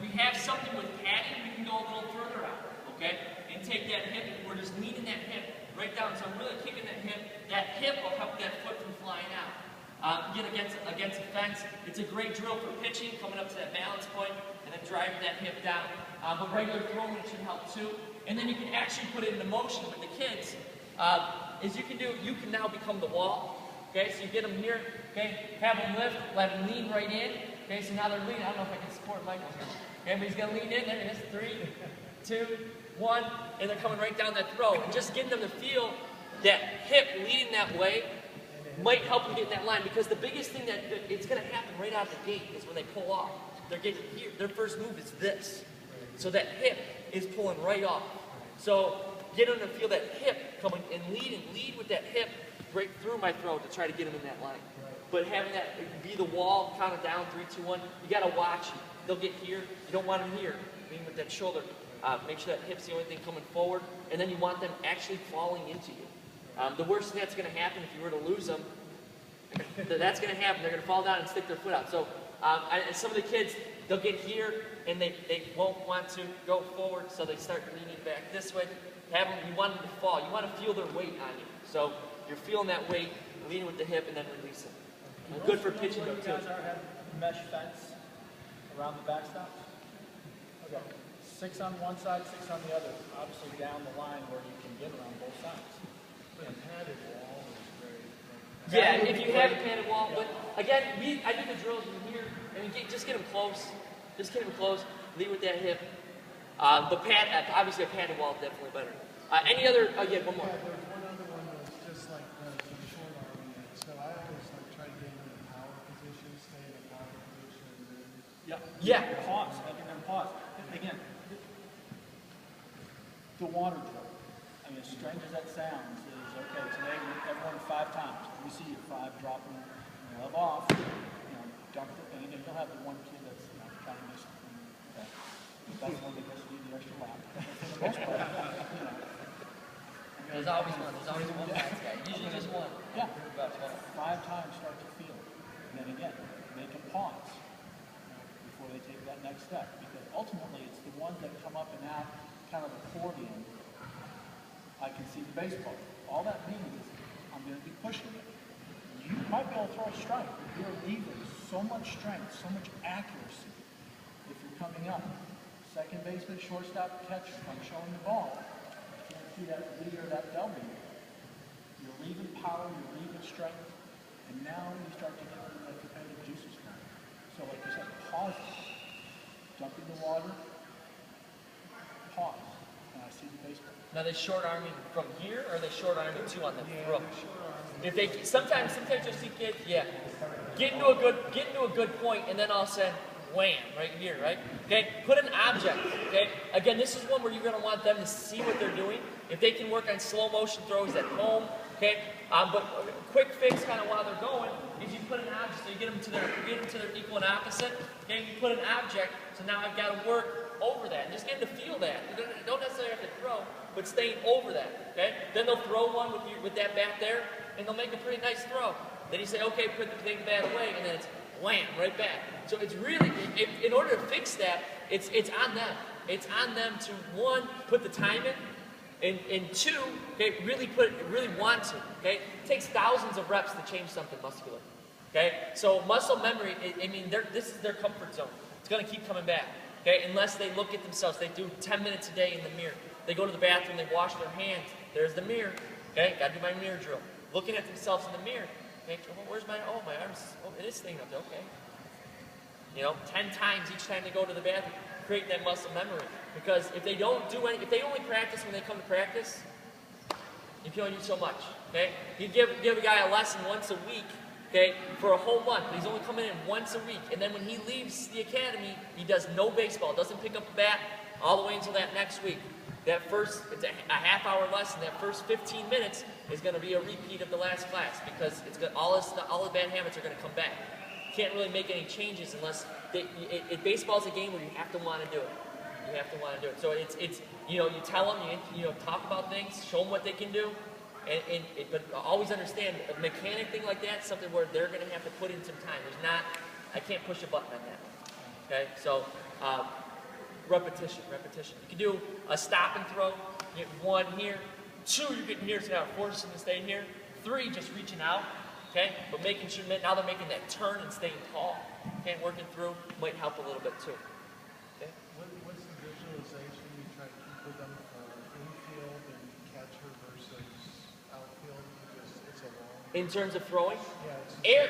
we have something with padding, we can go a little further out, okay? And take that hip, and we're just leaning that hip right down. So I'm really kicking that hip. That hip will help that foot from flying out. Get against a fence. It's a great drill for pitching, coming up to that balance point, and then driving that hip down. But regular throwing should help too. And then you can actually put it into motion with the kids. You can now become the wall. Okay, so you get them here. Okay, have them lift, let them lean right in. Okay, so now they're leaning. I don't know if I can support Michael here. Okay, but he's gonna lean in. There it is. 3, 2, 1, and they're coming right down that throw. And just getting them to feel that hip leading that way might help them get in that line, because the biggest thing that it's going to happen right out the gate is when they pull off. They're getting here. Their first move is this. So that hip is pulling right off. So get them to feel that hip coming and lead with that hip right through my throw to try to get them in that line. But having that be the wall, count it down, 3, 2, 1. You got to watch. They'll get here. You don't want them here. Being with that shoulder. Make sure that hip's the only thing coming forward, and then you want them actually falling into you. The worst thing that's going to happen if you were to lose them, that's going to happen. They're going to fall down and stick their foot out. So some of the kids, they'll get here, and they won't want to go forward, so they start leaning back this way. You want them to fall. You want to feel their weight on you. So you're feeling that weight, leaning with the hip, and then release them. Good for pitching, though, too. You guys have mesh fence around the backstop? Okay. 6 on one side, 6 on the other. Obviously down the line where you can get around both sides. But a padded wall is great. Yeah, if you have a padded wall, but again, I do the drills in here, and just get them close. Just get them close. Lead with that hip. But obviously a padded wall is definitely better. Any other? Yeah, one more. Yeah, there's one other one that's just like the short arming it. So I always try to get into the power position, stay in the power position. Yeah. Pause. Making them pause. Again, the water drill. I mean, as strange as that sounds, is okay. Today, everyone 5 times. We see you 5 dropping, love off, dump it, and again, you'll have the one kid that's trying to miss it. Okay. That's one that gets to do the extra lap. For the most part, There's always one. There's always one fast guy. Usually just one. Yeah. 5 times start to feel. And then again, make them pause before they take that next step. Because ultimately, it's the ones that come up and out, kind of accordion. I can see the baseball. All that means is I'm going to be pushing it. You might be able to throw a strike, but you're leaving so much strength, so much accuracy if you're coming up. Second baseman, shortstop, catcher, if I'm showing the ball, you can't see that leader, that W. You're leaving power, you're leaving strength, and now you start to get the competitive juices coming. So like you said, pause, jump in the water, pause, and I see the baseball. Now they short arming from here, or are they short arming too on the throw? If they sometimes you'll see kids, get into a good point, and then all of a sudden, wham, right here, right? Okay, put an object. Okay, again, this is one where you're going to want them to see what they're doing. If they can work on slow motion throws at home, okay, but quick fix kind of while they're going is you put an object, so you get them to their equal and opposite. Okay, you put an object, so now I've got to work over that. Just get them to feel that. You don't necessarily have to throw, but staying over that. Okay, then they'll throw one with that bat there, and they'll make a pretty nice throw. Then you say, okay, put the big bat away, and then it's wham, right back. So it's really, in order to fix that, it's on them. It's on them to, 1, put the time in, and 2, okay, really want to. Okay, it takes thousands of reps to change something muscular. Okay, so muscle memory, this is their comfort zone. It's going to keep coming back. Okay, unless they look at themselves, they do 10 minutes a day in the mirror. They go to the bathroom, they wash their hands. There's the mirror. Okay, got to do my mirror drill. Looking at themselves in the mirror. Okay, where's my arms? Oh, it is thing up there. Okay. 10 times each time they go to the bathroom, create that muscle memory. Because if they don't do if they only practice when they come to practice, you can only do so much. Okay, you give a guy a lesson once a week. Okay, for a whole month, he's only coming in once a week, and then when he leaves the academy, he does no baseball, doesn't pick up a bat all the way until that next week. It's a half-hour lesson. That first 15 minutes is going to be a repeat of the last class because all the bad habits are going to come back. You can't really make any changes unless baseball's a game where you have to want to do it. You have to want to do it. So it's you tell them, you talk about things, show them what they can do, but always understand a mechanic thing like that is something where they're going to have to put in some time. I can't push a button on that. Okay, so repetition. You can do a stop and throw. You get 1 here, 2 you're getting here, so now forcing to stay here. 3 just reaching out. Okay, but making sure that now they're making that turn and staying tall. Okay, working through might help a little bit too. Okay. What's the visualization you try to keep with them infield and catcher versus outfield? It's a long. In terms of throwing, Yeah, it's air.